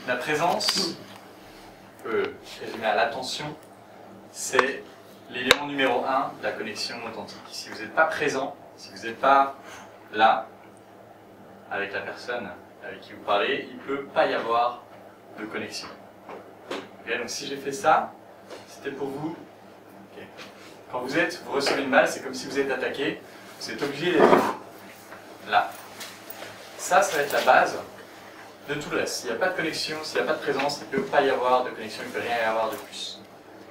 La présence, résumée à l'attention, c'est l'élément numéro 1 de la connexion authentique. Si vous n'êtes pas présent, si vous n'êtes pas là, avec la personne avec qui vous parlez, il ne peut pas y avoir de connexion. Okay, donc si j'ai fait ça, c'était pour vous. Okay. Quand vous recevez une balle, c'est comme si vous êtes attaqué, vous êtes obligé d'être là. Ça va être la base de tout le reste. S'il n'y a pas de connexion, s'il n'y a pas de présence, il ne peut pas y avoir de connexion, il ne peut rien y avoir de plus.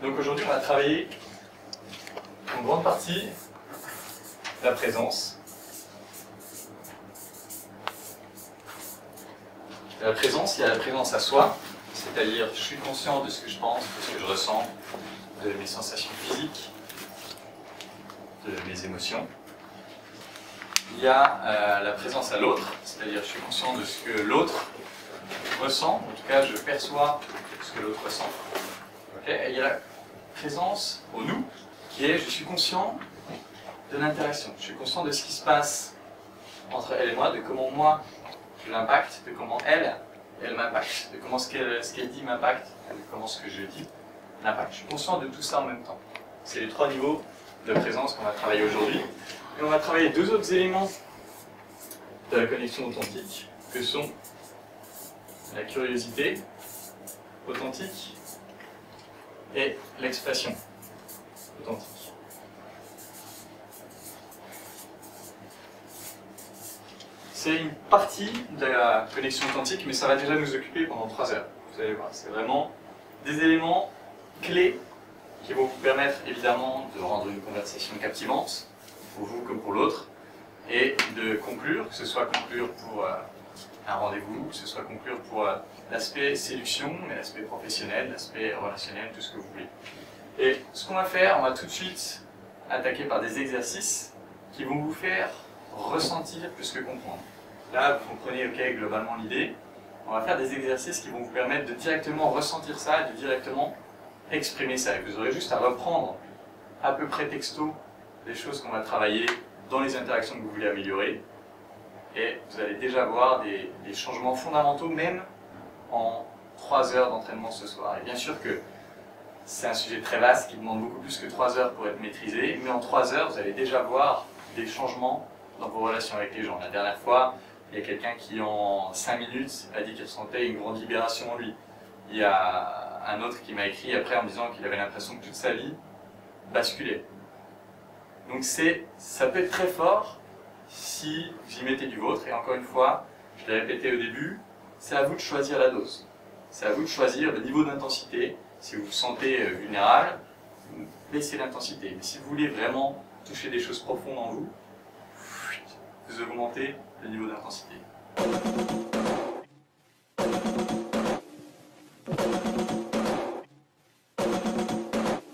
Donc aujourd'hui, on va travailler en grande partie la présence. La présence, il y a la présence à soi, c'est-à-dire je suis conscient de ce que je pense, de ce que je ressens, de mes sensations physiques, de mes émotions. Il y a la présence à l'autre, c'est-à-dire je suis conscient de ce que l'autre ressent, en tout cas je perçois ce que l'autre ressent. Okay. Et il y a la présence au nous, qui est je suis conscient de l'interaction, je suis conscient de ce qui se passe entre elle et moi, de comment moi je l'impacte, de comment elle m'impacte, de comment ce qu'elle dit m'impacte, de comment ce que je dis m'impacte. Je suis conscient de tout ça en même temps. C'est les 3 niveaux de présence qu'on va travailler aujourd'hui. Et on va travailler 2 autres éléments de la connexion authentique, que sont la curiosité authentique et l'expression authentique. C'est une partie de la connexion authentique, mais ça va déjà nous occuper pendant 3 heures. Vous allez voir, c'est vraiment des éléments clés qui vont vous permettre évidemment de rendre une conversation captivante, pour vous comme pour l'autre, et de conclure, que ce soit conclure pour un rendez-vous, que ce soit conclure pour l'aspect séduction, mais l'aspect professionnel, l'aspect relationnel, tout ce que vous voulez. Et ce qu'on va faire, on va tout de suite attaquer par des exercices qui vont vous faire ressentir plus que comprendre. Là, vous comprenez globalement l'idée. On va faire des exercices qui vont vous permettre de directement ressentir ça et de directement exprimer ça. Et vous aurez juste à reprendre à peu près texto les choses qu'on va travailler dans les interactions que vous voulez améliorer. Et vous allez déjà voir des changements fondamentaux, même en 3 heures d'entraînement ce soir. Et bien sûr que c'est un sujet très vaste qui demande beaucoup plus que 3 heures pour être maîtrisé, mais en 3 heures, vous allez déjà voir des changements dans vos relations avec les gens. La dernière fois, il y a quelqu'un qui en 5 minutes a dit qu'il ressentait une grande libération en lui. Il y a un autre qui m'a écrit après en me disant qu'il avait l'impression que toute sa vie basculait. Donc ça peut être très fort si vous y mettez du vôtre, et encore une fois, je l'ai répété au début, c'est à vous de choisir la dose. C'est à vous de choisir le niveau d'intensité. Si vous vous sentez vulnérable, baissez l'intensité. Mais si vous voulez vraiment toucher des choses profondes en vous, vous augmentez le niveau d'intensité.